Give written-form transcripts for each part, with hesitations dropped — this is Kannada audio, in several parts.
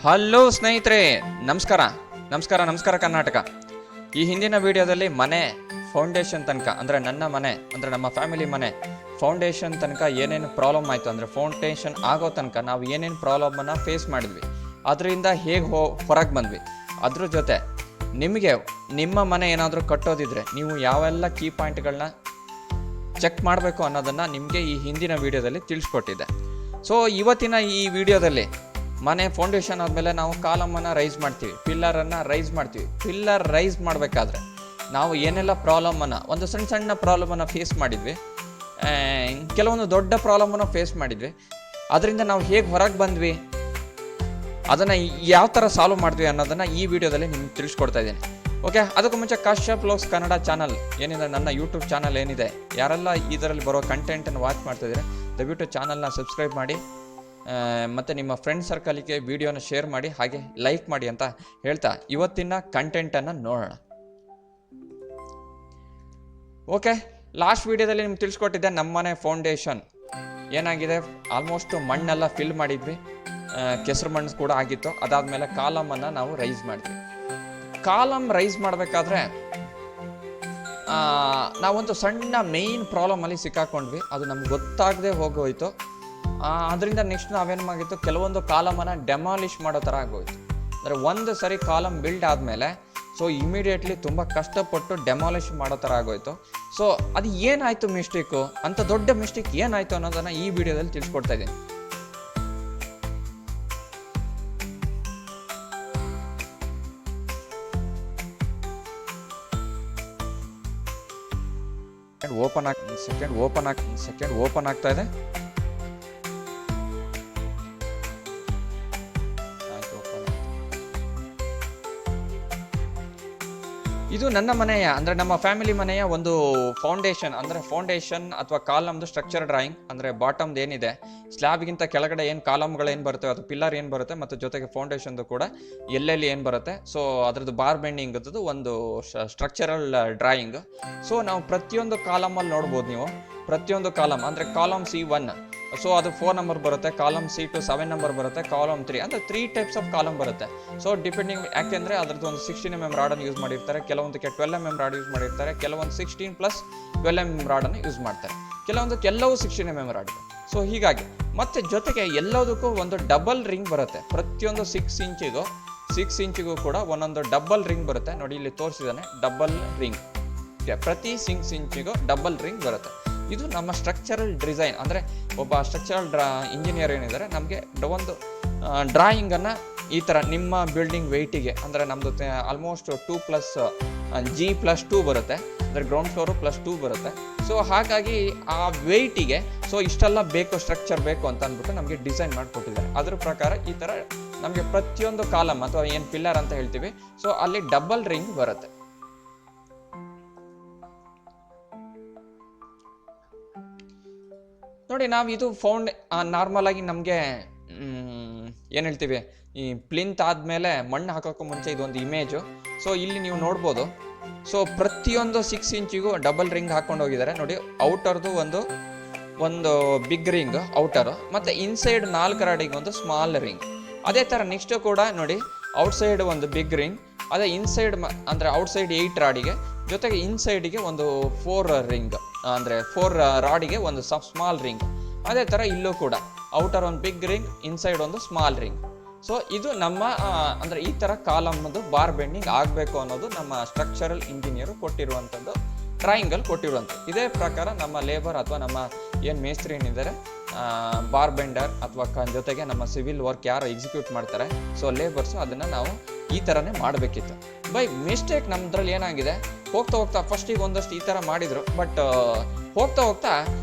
ಹಲೋ ಸ್ನೇಹಿತರೆ, ನಮಸ್ಕಾರ ನಮಸ್ಕಾರ ನಮಸ್ಕಾರ ಕರ್ನಾಟಕ. ಈ ಹಿಂದಿನ ವಿಡಿಯೋದಲ್ಲಿ ಮನೆ ಫೌಂಡೇಶನ್ ತನಕ ಅಂದರೆ ನನ್ನ ಮನೆ ಅಂದರೆ ನಮ್ಮ ಫ್ಯಾಮಿಲಿ ಮನೆ ಫೌಂಡೇಶನ್ ತನಕ ಏನೇನು ಪ್ರಾಬ್ಲಮ್ ಆಯಿತು ಅಂದರೆ ಫೌಂಡೇಶನ್ ಆಗೋ ತನಕ ನಾವು ಏನೇನು ಪ್ರಾಬ್ಲಮನ್ನು ಫೇಸ್ ಮಾಡಿದ್ವಿ, ಅದರಿಂದ ಹೇಗೆ ಹೊರಗೆ ಬಂದ್ವಿ, ಅದ್ರ ಜೊತೆ ನಿಮಗೆ ನಿಮ್ಮ ಮನೆ ಏನಾದರೂ ಕಟ್ಟೋದಿದ್ರೆ ನೀವು ಯಾವೆಲ್ಲ ಕೀ ಪಾಯಿಂಟ್ಗಳನ್ನ ಚೆಕ್ ಮಾಡಬೇಕು ಅನ್ನೋದನ್ನು ನಿಮಗೆ ಈ ಹಿಂದಿನ ವಿಡಿಯೋದಲ್ಲಿ ತಿಳಿಸ್ಕೊಟ್ಟಿದ್ದೆ. ಸೊ ಇವತ್ತಿನ ಈ ವಿಡಿಯೋದಲ್ಲಿ ಮನೆ ಫೌಂಡೇಶನ್ ಆದಮೇಲೆ ನಾವು ಕಾಲಮನ್ನು ರೈಸ್ ಮಾಡ್ತೀವಿ, ಪಿಲ್ಲರನ್ನು ರೈಸ್ ಮಾಡ್ತೀವಿ. ಪಿಲ್ಲರ್ ರೈಸ್ ಮಾಡಬೇಕಾದ್ರೆ ನಾವು ಏನೆಲ್ಲ ಪ್ರಾಬ್ಲಮನ್ನು, ಒಂದು ಸಣ್ಣ ಸಣ್ಣ ಪ್ರಾಬ್ಲಮನ್ನು ಫೇಸ್ ಮಾಡಿದ್ವಿ, ಕೆಲವೊಂದು ದೊಡ್ಡ ಪ್ರಾಬ್ಲಮನ್ನು ಫೇಸ್ ಮಾಡಿದ್ವಿ, ಅದರಿಂದ ನಾವು ಹೇಗೆ ಹೊರಗೆ ಬಂದ್ವಿ, ಅದನ್ನು ಯಾವ ಥರ ಸಾಲ್ವ್ ಮಾಡಿದ್ವಿ ಅನ್ನೋದನ್ನು ಈ ವಿಡಿಯೋದಲ್ಲಿ ನಿಮ್ಗೆ ತಿಳಿಸ್ಕೊಡ್ತಾ ಇದ್ದೀನಿ. ಓಕೆ, ಅದಕ್ಕೂ ಮುಂಚೆ ಕಾಶ್ಯಪ್ ವ್ಲಾಗ್ಸ್ ಕನ್ನಡ ಚಾನಲ್ ಏನಿದೆ, ನನ್ನ ಯೂಟ್ಯೂಬ್ ಚಾನಲ್ ಏನಿದೆ, ಯಾರೆಲ್ಲ ಇದರಲ್ಲಿ ಬರೋ ಕಂಟೆಂಟನ್ನು ವಾಚ್ ಮಾಡ್ತಿದ್ದೀರಾ ದಯವಿಟ್ಟು ಚಾನಲ್ನ ಸಬ್ಸ್ಕ್ರೈಬ್ ಮಾಡಿ ಮತ್ತು ನಿಮ್ಮ ಫ್ರೆಂಡ್ ಸರ್ಕಲ್ಗೆ ವಿಡಿಯೋನ ಶೇರ್ ಮಾಡಿ, ಹಾಗೆ ಲೈಕ್ ಮಾಡಿ ಅಂತ ಹೇಳ್ತಾ ಇವತ್ತಿನ ಕಂಟೆಂಟನ್ನು ನೋಡೋಣ. ಓಕೆ, ಲಾಸ್ಟ್ ವಿಡಿಯೋದಲ್ಲಿ ನಿಮ್ಗೆ ತಿಳಿಸ್ಕೊಟ್ಟಿದ್ದೆ ನಮ್ಮನೆ ಫೌಂಡೇಶನ್ ಏನಾಗಿದೆ, ಆಲ್ಮೋಸ್ಟ್ ಮಣ್ಣೆಲ್ಲ ಫಿಲ್ ಮಾಡಿದ್ವಿ, ಕೆಸರು ಮಣ್ಣು ಕೂಡ ಆಗಿತ್ತು. ಅದಾದಮೇಲೆ ಕಾಲಮನ್ನು ನಾವು ರೈಸ್ ಮಾಡಿದ್ವಿ. ಕಾಲಮ್ ರೈಸ್ ಮಾಡಬೇಕಾದ್ರೆ ನಾವೊಂದು ಸಣ್ಣ ಮೇಯ್ನ್ ಪ್ರಾಬ್ಲಮಲ್ಲಿ ಸಿಕ್ಕಾಕೊಂಡ್ವಿ, ಅದು ನಮ್ಗೆ ಗೊತ್ತಾಗದೆ ಹೋಗೋಯ್ತು. ಅದರಿಂದ ನೆಕ್ಸ್ಟ್ ನಾವೇನು ಮಾಡಿತ್ತು, ಕೆಲವೊಂದು ಕಾಲಮನ್ನು ಡೆಮಾಲಿಷ್ ಮಾಡೋ ಥರ ಆಗೋಯ್ತು. ಅಂದರೆ ಒಂದು ಸರಿ ಕಾಲಮ್ ಬಿಲ್ಡ್ ಆದಮೇಲೆ ಸೊ ಇಮಿಡಿಯೇಟ್ಲಿ ತುಂಬ ಕಷ್ಟಪಟ್ಟು ಡೆಮಾಲಿಷ್ ಮಾಡೋ ಥರ ಆಗೋಯ್ತು. ಸೊ ಅದು ಏನಾಯಿತು ಮಿಸ್ಟೇಕು, ಅಂಥ ದೊಡ್ಡ ಮಿಸ್ಟೇಕ್ ಏನಾಯಿತು ಅನ್ನೋದನ್ನು ಈ ವಿಡಿಯೋದಲ್ಲಿ ತಿಳಿಸ್ಕೊಡ್ತಾ ಇದ್ದೀನಿ. ಓಪನ್ ಆಗ್ತಾ ಇದೆ. ಇದು ನನ್ನ ಮನೆಯ ಅಂದರೆ ನಮ್ಮ ಫ್ಯಾಮಿಲಿ ಮನೆಯ ಒಂದು ಫೌಂಡೇಶನ್, ಅಂದರೆ ಫೌಂಡೇಶನ್ ಅಥವಾ ಕಾಲಮ್ದು ಸ್ಟ್ರಕ್ಚರ್ ಡ್ರಾಯಿಂಗ್. ಅಂದರೆ ಬಾಟಮ್ದು ಏನಿದೆ, ಸ್ಲ್ಯಾಬ್ಗಿಂತ ಕೆಳಗಡೆ ಏನು ಕಾಲಮ್ಗಳು ಏನು ಬರುತ್ತೆ, ಅದು ಪಿಲ್ಲರ್ ಏನು ಬರುತ್ತೆ, ಮತ್ತು ಜೊತೆಗೆ ಫೌಂಡೇಶನ್ದು ಕೂಡ ಎಲ್ಲೆಲ್ಲಿ ಏನು ಬರುತ್ತೆ, ಸೊ ಅದ್ರದ್ದು ಬಾರ್ ಬೆಂಡಿಂಗ್ದು ಒಂದು ಸ್ಟ್ರಕ್ಚರಲ್ ಡ್ರಾಯಿಂಗ್. ಸೊ ನಾವು ಪ್ರತಿಯೊಂದು ಕಾಲಮಲ್ಲಿ ನೋಡ್ಬೋದು ನೀವು, ಪ್ರತಿಯೊಂದು ಕಾಲಮ್ ಅಂದರೆ ಕಾಲಮ್ C1, ಸೊ ಅದು 4 ನಂಬರ್ ಬರುತ್ತೆ, ಕಾಲಮ್ C2 7 ನಂಬರ್ ಬರುತ್ತೆ, ಕಾಲಮ್ 3 ಅಂದರೆ 3 ಟೈಪ್ಸ್ ಆಫ್ ಕಾಲಮ್ ಬರುತ್ತೆ. ಸೊ ಡಿಪೆಂಡಿಂಗ್, ಯಾಕೆಂದರೆ ಅದ್ರದ್ದು ಒಂದು 16 mm ರಾಡನ್ನು ಯೂಸ್ ಮಾಡಿರ್ತಾರೆ, ಕೆಲವೊಂದಕ್ಕೆ 12 mm ರಾಡ್ ಯೂಸ್ ಮಾಡಿರ್ತಾರೆ, ಕೆಲವೊಂದು 16+12 mm ರಾಡನ್ನು ಯೂಸ್ ಮಾಡ್ತಾರೆ, ಕೆಲವೊಂದಕ್ಕೆ ಎಲ್ಲವೂ 16 mm ರಾಡ್ ಇದೆ. ಸೊ ಹೀಗಾಗಿ ಮತ್ತೆ ಜೊತೆಗೆ ಎಲ್ಲದಕ್ಕೂ ಒಂದು ಡಬಲ್ ರಿಂಗ್ ಬರುತ್ತೆ. ಪ್ರತಿಯೊಂದು 6 ಇಂಚಿಗೂ ಕೂಡ ಒಂದೊಂದು ಡಬಲ್ ರಿಂಗ್ ಬರುತ್ತೆ. ನೋಡಿ ಇಲ್ಲಿ ತೋರಿಸಿದ್ದಾನೆ, ಡಬಲ್ ರಿಂಗ್. ಪ್ರತಿ 6 ಇಂಚಿಗೂ ಡಬಲ್ ರಿಂಗ್ ಬರುತ್ತೆ. ಇದು ನಮ್ಮ ಸ್ಟ್ರಕ್ಚರಲ್ ಡಿಸೈನ್, ಅಂದರೆ ಒಬ್ಬ ಸ್ಟ್ರಕ್ಚರಲ್ ಇಂಜಿನಿಯರ್ ಏನಿದ್ದಾರೆ ನಮಗೆ ಒಂದು ಡ್ರಾಯಿಂಗನ್ನು ಈ ಥರ ನಿಮ್ಮ ಬಿಲ್ಡಿಂಗ್ ವೆಯ್ಟಿಗೆ, ಅಂದರೆ ನಮ್ಮದು ಆಲ್ಮೋಸ್ಟ್ 2+G+2 ಬರುತ್ತೆ, ಅಂದರೆ ಗ್ರೌಂಡ್ ಫ್ಲೋರು +2 ಬರುತ್ತೆ. ಸೊ ಹಾಗಾಗಿ ಆ ವೆಯ್ಟಿಗೆ ಸೊ ಇಷ್ಟೆಲ್ಲ ಬೇಕು, ಸ್ಟ್ರಕ್ಚರ್ ಬೇಕು ಅಂತ ಅಂದ್ಬಿಟ್ಟು ನಮಗೆ ಡಿಸೈನ್ ಮಾಡಿಕೊಟ್ಟಿದ್ದಾರೆ. ಅದ್ರ ಪ್ರಕಾರ ಈ ಥರ ನಮಗೆ ಪ್ರತಿಯೊಂದು ಕಾಲಮ್ ಅಥವಾ ಏನು ಪಿಲ್ಲರ್ ಅಂತ ಹೇಳ್ತೀವಿ, ಸೊ ಅಲ್ಲಿ ಡಬಲ್ ರಿಂಗ್ ಬರುತ್ತೆ. ನೋಡಿ, ನಾವು ಇದು ನಾರ್ಮಲ್ ಆಗಿ ನಮಗೆ ಏನು ಹೇಳ್ತೀವಿ, ಈ ಪ್ಲಿಂತ್ ಆದಮೇಲೆ ಮಣ್ಣು ಹಾಕೋಕ್ಕೂ ಮುಂಚೆ ಇದೊಂದು ಇಮೇಜು. ಸೊ ಇಲ್ಲಿ ನೀವು ನೋಡ್ಬೋದು, ಸೊ ಪ್ರತಿಯೊಂದು 6 ಇಂಚಿಗೂ ಡಬಲ್ ರಿಂಗ್ ಹಾಕೊಂಡು ಹೋಗಿದ್ದಾರೆ. ನೋಡಿ, ಔಟರ್ದು ಒಂದು ಬಿಗ್ ರಿಂಗ್ ಔಟರು, ಮತ್ತು ಇನ್ಸೈಡ್ 4 ರಾಡಿಗೆ ಒಂದು ಸ್ಮಾಲ್ ರಿಂಗ್. ಅದೇ ಥರ ನೆಕ್ಸ್ಟು ಕೂಡ ನೋಡಿ, ಔಟ್ಸೈಡ್ ಒಂದು ಬಿಗ್ ರಿಂಗ್, ಅದೇ ಇನ್ಸೈಡ್ ಅಂದರೆ ಔಟ್ಸೈಡ್ 8 ರಾಡಿಗೆ, ಜೊತೆಗೆ ಇನ್ಸೈಡಿಗೆ ಒಂದು 4 ರಿಂಗ್, ಅಂದರೆ 4 ರಾಡಿಗೆ ಒಂದು ಸ್ಮಾಲ್ ರಿಂಗ್. ಅದೇ ಥರ ಇಲ್ಲೂ ಕೂಡ ಔಟರ್ ಒಂದು ಬಿಗ್ ರಿಂಗ್, ಇನ್ಸೈಡ್ ಒಂದು ಸ್ಮಾಲ್ ರಿಂಗ್. ಸೊ ಇದು ನಮ್ಮ ಅಂದರೆ ಈ ಥರ ಕಾಲಮ್ದು ಬಾರ್ ಬೆಂಡಿಂಗ್ ಆಗಬೇಕು ಅನ್ನೋದು ನಮ್ಮ ಸ್ಟ್ರಕ್ಚರಲ್ ಇಂಜಿನಿಯರು ಕೊಟ್ಟಿರುವಂಥದ್ದು, ಡ್ರಾಯಿಂಗಲ್ಲಿ ಕೊಟ್ಟಿರುವಂಥದ್ದು. ಇದೇ ಪ್ರಕಾರ ನಮ್ಮ ಲೇಬರ್ ಅಥವಾ ನಮ್ಮ ಏನು ಮೇಸ್ತ್ರಿ ಏನಿದ್ದಾರೆ, ಬಾರ್ ಬೆಂಡರ್ ಅಥವಾ ಜೊತೆಗೆ ನಮ್ಮ ಸಿವಿಲ್ ವರ್ಕ್ ಯಾರು ಎಕ್ಸಿಕ್ಯೂಟ್ ಮಾಡ್ತಾರೆ, ಸೊ ಲೇಬರ್ಸು ಅದನ್ನು ನಾವು ಈ ಥರನೇ ಮಾಡಬೇಕಿತ್ತು. ಬೈ ಮಿಸ್ಟೇಕ್ ನಮ್ಮದ್ರಲ್ಲಿ ಏನಾಗಿದೆ, ಹೋಗ್ತಾ ಫಸ್ಟಿಗೆ ಒಂದಷ್ಟು ಈ ಥರ ಮಾಡಿದರು, ಬಟ್ ಹೋಗ್ತಾ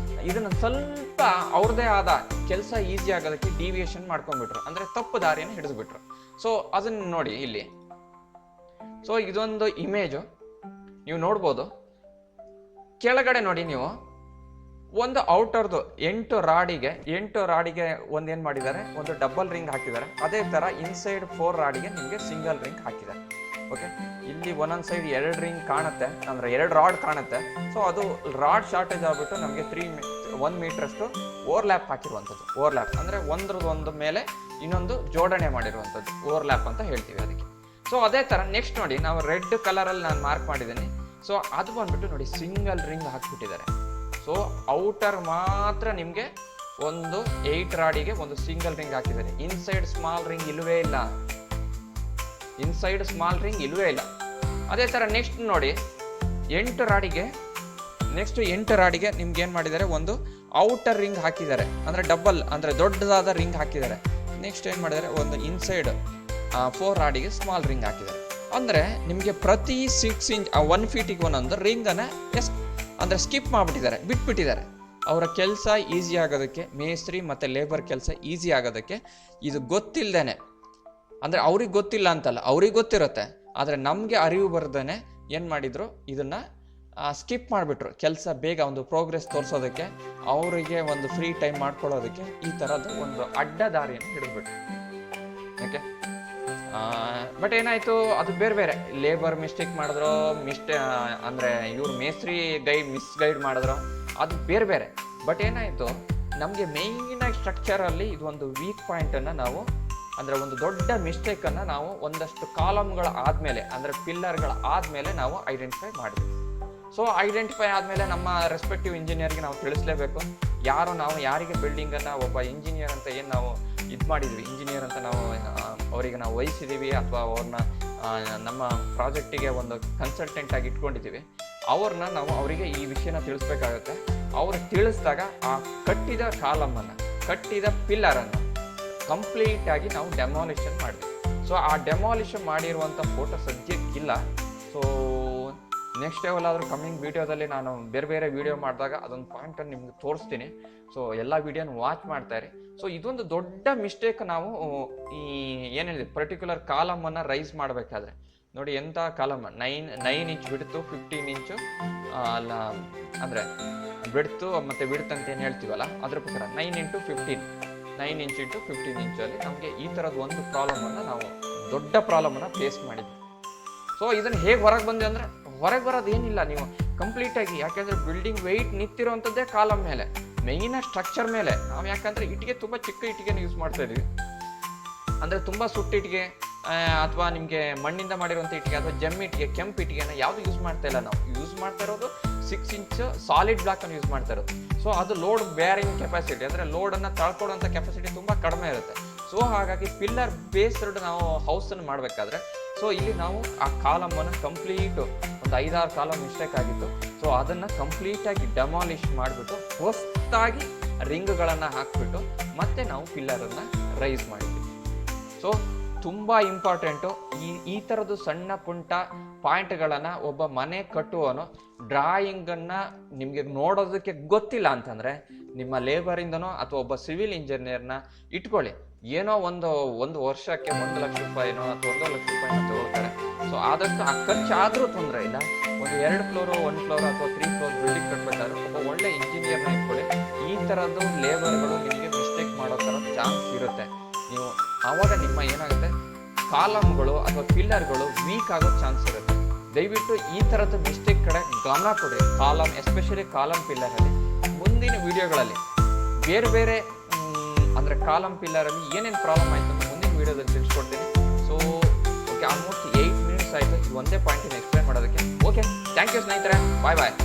ಇದನ್ನು ಸ್ವಲ್ಪ ಅವ್ರದ್ದೇ ಆದ ಕೆಲಸ ಈಸಿ ಆಗೋದಕ್ಕೆ ಡಿವಿಯೇಷನ್ ಮಾಡ್ಕೊಂಡ್ಬಿಟ್ರು, ಅಂದರೆ ತಪ್ಪು ದಾರಿಯನ್ನು ಹಿಡಿದುಬಿಟ್ರು. ಸೊ ಅದನ್ನು ನೋಡಿ ಇಲ್ಲಿ, ಸೊ ಇದೊಂದು ಇಮೇಜು ನೀವು ನೋಡ್ಬೋದು. ಕೆಳಗಡೆ ನೋಡಿ ನೀವು, ಒಂದು ಔಟರ್ದು 8 ರಾಡಿಗೆ ಒಂದೇನು ಮಾಡಿದ್ದಾರೆ, ಒಂದು ಡಬಲ್ ರಿಂಗ್ ಹಾಕಿದ್ದಾರೆ. ಅದೇ ಥರ ಇನ್ಸೈಡ್ 4 ರಾಡಿಗೆ ನಿಮಗೆ ಸಿಂಗಲ್ ರಿಂಗ್ ಹಾಕಿದ್ದಾರೆ. ಓಕೆ, ಇಲ್ಲಿ ಒಂದೊಂದು ಸೈಡ್ 2 ರಿಂಗ್ ಕಾಣುತ್ತೆ, ಅಂದರೆ 2 ರಾಡ್ ಕಾಣುತ್ತೆ. ಸೊ ಅದು ರಾಡ್ ಶಾರ್ಟೇಜ್ ಆಗಿಬಿಟ್ಟು ನಮಗೆ 1 ಮೀಟ್ರಷ್ಟು ಓವರ್ಲ್ಯಾಪ್ ಹಾಕಿರುವಂಥದ್ದು. ಓವರ್ಲ್ಯಾಪ್ ಅಂದರೆ ಒಂದ್ರ ಮೇಲೆ ಇನ್ನೊಂದು ಜೋಡಣೆ ಮಾಡಿರುವಂಥದ್ದು, ಓವರ್ಲ್ಯಾಪ್ ಅಂತ ಹೇಳ್ತೀವಿ ಅದಕ್ಕೆ. ಸೊ ಅದೇ ಥರ ನೆಕ್ಸ್ಟ್ ನೋಡಿ, ನಾವು ರೆಡ್ ಕಲರಲ್ಲಿ ನಾನು ಮಾರ್ಕ್ ಮಾಡಿದ್ದೀನಿ. ಸೊ ಅದು ಬಂದ್ಬಿಟ್ಟು ನೋಡಿ ಸಿಂಗಲ್ ರಿಂಗ್ ಹಾಕ್ಬಿಟ್ಟಿದ್ದಾರೆ. ಸೊ ಔಟರ್ ಮಾತ್ರ ನಿಮಗೆ ಒಂದು 8 ರಾಡಿಗೆ ಒಂದು ಸಿಂಗಲ್ ರಿಂಗ್ ಹಾಕಿದ್ದಾರೆ. ಇನ್ಸೈಡ್ ಸ್ಮಾಲ್ ರಿಂಗ್ ಇಲ್ಲವೇ ಇಲ್ಲ, ಅದೇ ಥರ ನೆಕ್ಸ್ಟ್ ನೋಡಿ 8 ರಾಡಿಗೆ ನಿಮ್ಗೆ ಏನು ಮಾಡಿದ್ದಾರೆ, ಒಂದು ಔಟರ್ ರಿಂಗ್ ಹಾಕಿದ್ದಾರೆ, ಅಂದರೆ ಡಬಲ್ ಅಂದರೆ ದೊಡ್ಡದಾದ ರಿಂಗ್ ಹಾಕಿದ್ದಾರೆ. ನೆಕ್ಸ್ಟ್ ಏನು ಮಾಡಿದ್ದಾರೆ, ಒಂದು ಇನ್ಸೈಡ್ 4 ರಾಡಿಗೆ ಸ್ಮಾಲ್ ರಿಂಗ್ ಹಾಕಿದ್ದಾರೆ. ಅಂದರೆ ನಿಮಗೆ ಪ್ರತಿ 6 ಇಂಚ್ 1 ಫೀಟಿಗೆ ಒಂದೊಂದು ರಿಂಗನ್ನು ಅಂದರೆ ಸ್ಕಿಪ್ ಮಾಡಿಬಿಟ್ಟಿದ್ದಾರೆ, ಬಿಟ್ಬಿಟ್ಟಿದ್ದಾರೆ. ಅವರ ಕೆಲಸ ಈಸಿ ಆಗೋದಕ್ಕೆ, ಮೇಸ್ತ್ರಿ ಮತ್ತು ಲೇಬರ್ ಕೆಲಸ ಈಸಿ ಆಗೋದಕ್ಕೆ ಇದು ಗೊತ್ತಿಲ್ಲದೇನೆ, ಅಂದರೆ ಅವ್ರಿಗೆ ಗೊತ್ತಿಲ್ಲ ಅಂತಲ್ಲ, ಅವ್ರಿಗೆ ಗೊತ್ತಿರುತ್ತೆ, ಆದರೆ ನಮಗೆ ಅರಿವು ಬರ್ದೇನೆ ಏನು ಮಾಡಿದರು, ಇದನ್ನು ಸ್ಕಿಪ್ ಮಾಡಿಬಿಟ್ರು. ಕೆಲಸ ಬೇಗ ಒಂದು ಪ್ರೋಗ್ರೆಸ್ ತೋರಿಸೋದಕ್ಕೆ, ಅವರಿಗೆ ಒಂದು ಫ್ರೀ ಟೈಮ್ ಮಾಡ್ಕೊಳ್ಳೋದಕ್ಕೆ ಈ ಥರದ್ದು ಒಂದು ಅಡ್ಡ ದಾರಿಯನ್ನು ಹಿಡಿದ್ಬಿಟ್ರು. ಓಕೆ, ಬಟ್ ಏನಾಯಿತು, ಅದು ಬೇರೆ ಬೇರೆ ಲೇಬರ್ ಮಿಸ್ಟೇಕ್ ಮಾಡಿದ್ರು, ಅಂದರೆ ಇವ್ರು ಮೇಸ್ತ್ರಿ ಮಿಸ್ಗೈಡ್ ಮಾಡಿದ್ರು, ಅದು ಬೇರೆ ಬೇರೆ. ಬಟ್ ಏನಾಯಿತು, ನಮಗೆ ಮೇಯ್ನಾಗಿ ಸ್ಟ್ರಕ್ಚರಲ್ಲಿ ಇದು ಒಂದು ವೀಕ್ ಪಾಯಿಂಟನ್ನು ನಾವು, ಅಂದರೆ ಒಂದು ದೊಡ್ಡ ಮಿಸ್ಟೇಕನ್ನು ನಾವು ಒಂದಷ್ಟು ಕಾಲಮ್ಗಳ ಆದಮೇಲೆ, ಅಂದರೆ ಪಿಲ್ಲರ್ಗಳ ಆದಮೇಲೆ ನಾವು ಐಡೆಂಟಿಫೈ ಮಾಡಿದ್ವಿ. ಸೊ ಐಡೆಂಟಿಫೈ ಆದಮೇಲೆ ನಮ್ಮ ರೆಸ್ಪೆಕ್ಟಿವ್ ಇಂಜಿನಿಯರ್ಗೆ ನಾವು ತಿಳಿಸ್ಲೇಬೇಕು. ನಾವು ಯಾರಿಗೆ ಬಿಲ್ಡಿಂಗನ್ನು ಒಬ್ಬ ಇಂಜಿನಿಯರ್ ಅಂತ ಏನು ನಾವು ಇದು ಮಾಡಿದ್ವಿ, ಇಂಜಿನಿಯರ್ ಅಂತ ನಾವು ಅವರಿಗೆ ನಾವು ವಹಿಸಿದ್ದೀವಿ, ಅಥವಾ ಅವ್ರನ್ನ ನಮ್ಮ ಪ್ರಾಜೆಕ್ಟಿಗೆ ಒಂದು ಕನ್ಸಲ್ಟೆಂಟ್ ಆಗಿ ಇಟ್ಕೊಂಡಿದ್ದೀವಿ, ಅವ್ರನ್ನ ನಾವು ಅವರಿಗೆ ಈ ವಿಷಯನ ತಿಳಿಸ್ಬೇಕಾಗುತ್ತೆ. ಅವ್ರು ತಿಳಿಸಿದಾಗ ಆ ಕಟ್ಟಿದ ಕಾಲಮನ್ನು, ಕಟ್ಟಿದ ಪಿಲ್ಲರನ್ನು ಕಂಪ್ಲೀಟಾಗಿ ನಾವು ಡೆಮಾಲಿಷನ್ ಮಾಡಿದ್ವಿ. ಸೊ ಆ ಡೆಮಾಲಿಷನ್ ಮಾಡಿರುವಂಥ ಫೋಟೋ ಸದ್ಯಕ್ಕಿಲ್ಲ. ಸೊ ನೆಕ್ಸ್ಟ್ ಲೆವೆಲಾದರೂ ಕಮ್ಮಿಂಗ್ ವೀಡಿಯೋದಲ್ಲಿ ನಾನು ಬೇರೆ ಬೇರೆ ವೀಡಿಯೋ ಮಾಡಿದಾಗ ಅದೊಂದು ಪಾಯಿಂಟನ್ನು ನಿಮ್ಗೆ ತೋರಿಸ್ತೀನಿ. ಸೊ ಎಲ್ಲ ವೀಡಿಯೋನ ವಾಚ್ ಮಾಡ್ತಾಯಿರಿ. ಸೊ ಇದೊಂದು ದೊಡ್ಡ ಮಿಸ್ಟೇಕ್ ನಾವು ಈ ಏನಿದೆ ಪರ್ಟಿಕ್ಯುಲರ್ ಕಾಲಮನ್ನು ರೈಸ್ ಮಾಡಬೇಕಾದ್ರೆ ನೋಡಿ, ಎಂಥ ಕಾಲಮ್ 9 ಇಂಚ್ ಬಿಡ್ತು, 15 ಇಂಚು ಅಲ್ಲ, ಅಂದರೆ ಬಿಡ್ತು ಮತ್ತು ಬಿಡ್ತು ಅಂತ ಏನು ಹೇಳ್ತೀವಲ್ಲ ಅದ್ರ ಪ್ರಕಾರ 9 ಇಂಚ್ ಇಂಟು 15 ಇಂಚಲ್ಲಿ ನಮಗೆ ಈ ಥರದ್ದು ಒಂದು ಪ್ರಾಬ್ಲಮನ್ನು ನಾವು ದೊಡ್ಡ ಪ್ರಾಬ್ಲಮನ್ನು ಫೇಸ್ ಮಾಡಿದ್ವಿ. ಸೊ ಇದನ್ನು ಹೇಗೆ ಹೊರಗೆ ಬಂದೆ ಅಂದರೆ, ಹೊರಗೆ ಬರೋದು ಏನಿಲ್ಲ, ನೀವು ಕಂಪ್ಲೀಟಾಗಿ, ಯಾಕೆಂದರೆ ಬಿಲ್ಡಿಂಗ್ ವೆಯ್ಟ್ ನಿಂತಿರೋವಂಥದ್ದೇ ಕಾಲಮ್ ಮೇಲೆ, ಮೇಯ್ನ ಸ್ಟ್ರಕ್ಚರ್ ಮೇಲೆ. ನಾವು ಯಾಕಂದರೆ ಇಟ್ಟಿಗೆ ತುಂಬ ಚಿಕ್ಕ ಇಟ್ಟಿಗೆನ ಯೂಸ್ ಮಾಡ್ತಾ ಇದೀವಿ, ಅಂದರೆ ತುಂಬ ಸುಟ್ಟು ಇಟ್ಟಿಗೆ ಅಥವಾ ನಿಮಗೆ ಮಣ್ಣಿಂದ ಮಾಡಿರುವಂಥ ಇಟ್ಟಿಗೆ ಅಥವಾ ಇಟ್ಟಿಗೆ, ಕೆಂಪು ಇಟ್ಟಿಗೆನ ಯಾವುದು ಯೂಸ್ ಮಾಡ್ತಾ ಇಲ್ಲ. ನಾವು ಯೂಸ್ ಮಾಡ್ತಾ ಇರೋದು 6 ಇಂಚ್ ಸಾಲಿಡ್ ಬ್ಲಾಕನ್ನು ಯೂಸ್ ಮಾಡ್ತಾ ಇರೋದು. ಸೊ ಅದು ಲೋಡ್ ಬೇರಿಂಗ್ ಕೆಪಾಸಿಟಿ, ಅಂದರೆ ಲೋಡನ್ನು ತಳ್ಕೊಡುವಂಥ ಕೆಪಾಸಿಟಿ ತುಂಬ ಕಡಿಮೆ ಇರುತ್ತೆ. ಸೊ ಹಾಗಾಗಿ ಪಿಲ್ಲರ್ ಬೇಸ್ಡ್ ನಾವು ಹೌಸನ್ನು ಮಾಡಬೇಕಾದ್ರೆ, ಸೊ ಇಲ್ಲಿ ನಾವು ಆ ಕಾಲಮನ್ನು ಕಂಪ್ಲೀಟು ಒಂದು 5-6 ಕಾಲಮ್ ಮಿಸ್ಟೇಕ್ ಆಗಿತ್ತು. ಸೊ ಅದನ್ನು ಕಂಪ್ಲೀಟಾಗಿ ಡೆಮಾಲಿಷ್ ಮಾಡಿಬಿಟ್ಟು ಹೊಸದಾಗಿ ರಿಂಗ್ಗಳನ್ನು ಹಾಕಿಬಿಟ್ಟು ಮತ್ತೆ ನಾವು ಪಿಲ್ಲರನ್ನು ರೈಸ್ ಮಾಡಿದ್ವಿ. ಸೊ ತುಂಬ ಇಂಪಾರ್ಟೆಂಟು ಈ ಥರದ್ದು ಸಣ್ಣ ಪುಂಟ ಪಾಯಿಂಟ್ಗಳನ್ನು ಒಬ್ಬ ಮನೆ ಕಟ್ಟುವನು ಡ್ರಾಯಿಂಗನ್ನು ನಿಮಗೆ ನೋಡೋದಕ್ಕೆ ಗೊತ್ತಿಲ್ಲ ಅಂತಂದರೆ ನಿಮ್ಮ ಲೇಬರಿಂದನೋ ಅಥವಾ ಒಬ್ಬ ಸಿವಿಲ್ ಇಂಜಿನಿಯರ್ನ ಇಟ್ಕೊಳ್ಳಿ. ಏನೋ ಒಂದು ವರ್ಷಕ್ಕೆ 1 ಲಕ್ಷ ರೂಪಾಯಿನೋ ಅಥವಾ 1.5 ಲಕ್ಷ ರೂಪಾಯಿನೋ ತಗೊಳ್ತಾರೆ. ಸೊ ಆದಷ್ಟು ಆ ಖರ್ಚಾದರೂ ತೊಂದರೆ ಇಲ್ಲ. ಒಂದು 2 ಫ್ಲೋರು 1 ಫ್ಲೋರ್ ಅಥವಾ 3 ಫ್ಲೋರ್ ಬಿಲ್ಡಿಂಗ್ ಕಟ್ಟಬೇಕಾದ್ರೆ ಒಬ್ಬ ಒಳ್ಳೆ ಇಂಜಿನಿಯರ್ನ ಇಟ್ಕೊಳ್ಳಿ. ಈ ಥರದ್ದು ಲೇಬರ್ಗಳು ನಿಮಗೆ ಮಿಸ್ಟೇಕ್ ಮಾಡೋ ಥರ ಚಾನ್ಸ್ ಇರುತ್ತೆ. ನೀವು ಆವಾಗ ನಿಮ್ಮ ಏನಾಗುತ್ತೆ, ಕಾಲಮ್ಗಳು ಅಥವಾ ಪಿಲ್ಲರ್ಗಳು ವೀಕ್ ಆಗೋ ಚಾನ್ಸ್ ಇರುತ್ತೆ. ದಯವಿಟ್ಟು ಈ ಥರದ್ದು ಮಿಸ್ಟೇಕ್ ಕಡೆ ಗಮನ ಕೊಡಿ. ಕಾಲಮ್, ಎಸ್ಪೆಷಲಿ ಕಾಲಮ್ ಪಿಲ್ಲರಲ್ಲಿ ಮುಂದಿನ ವಿಡಿಯೋಗಳಲ್ಲಿ ಬೇರೆ ಬೇರೆ ಅಂದರೆ ಕಾಲಮ್ ಪಿಲ್ಲರಲ್ಲಿ ಏನೇನು ಪ್ರಾಬ್ಲಮ್ ಆಯಿತು ಅಂತ ಮುಂದಿನ ವೀಡಿಯೋದಲ್ಲಿ ತಿಳಿಸ್ಕೊಡ್ತೀನಿ. ಸೊ ಓಕೆ, ಆಲ್ಮೋಸ್ಟ್ 8 ಮಿನಿಟ್ಸ್ ಆಯಿತು ಈ ಒಂದೇ ಪಾಯಿಂಟನ್ನು ಎಕ್ಸ್ಪ್ಲೇನ್ ಮಾಡೋದಕ್ಕೆ. ಓಕೆ, ಥ್ಯಾಂಕ್ ಯು ಸ್ನೇಹಿತರೆ, ಬಾಯ್ ಬಾಯ್.